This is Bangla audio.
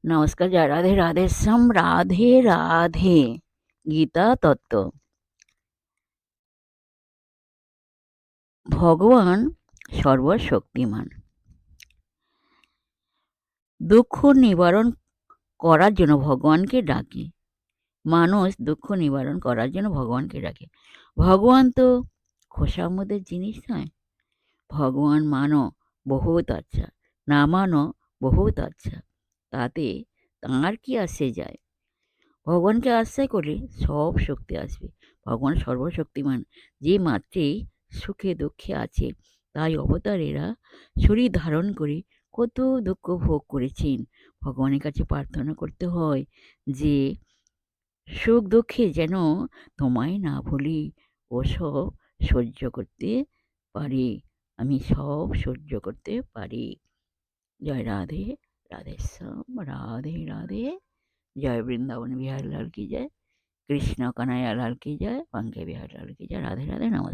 নমস্কার, জয় রাধে রাধেশ্যাম, রাধে রাধে। গীতা তত্ত্ব। ভগবান সর্বশক্তিমান। দুঃখ নিবারণ করার জন্য ভগবানকে ডাকে। মানুষ দুঃখ নিবারণ করার জন্য ভগবানকে ডাকে। ভগবান তো খোসার মধ্যে জিনিস নয়। ভগবান মানো বহুত আচ্ছা, না মানো বহুত আচ্ছা। তাতে তাঁর কি আসে যায়? ভগবানকে আশ্রয় করলে সব শক্তি আসবে। ভগবান সর্বশক্তিমান। যে মাত্রে সুখে দুঃখে আছে, তাই অবতারেরা শরীর ধারণ করে কত দুঃখ ভোগ করেছেন। ভগবানের কাছে প্রার্থনা করতে হয় যে সুখ দুঃখে যেন তোমায় না ভুলি, ও সব সহ্য করতে পারি, আমি সব সহ্য করতে পারি। জয় রাধে রাধেশ্যাম, রাধে রাধে। जय वृंदावन बिहारी लाल की जय, कृष्ण कन्हैया लाल की जय, पंके बिहारी लाल की जय। राधे राधे, नमस्कार।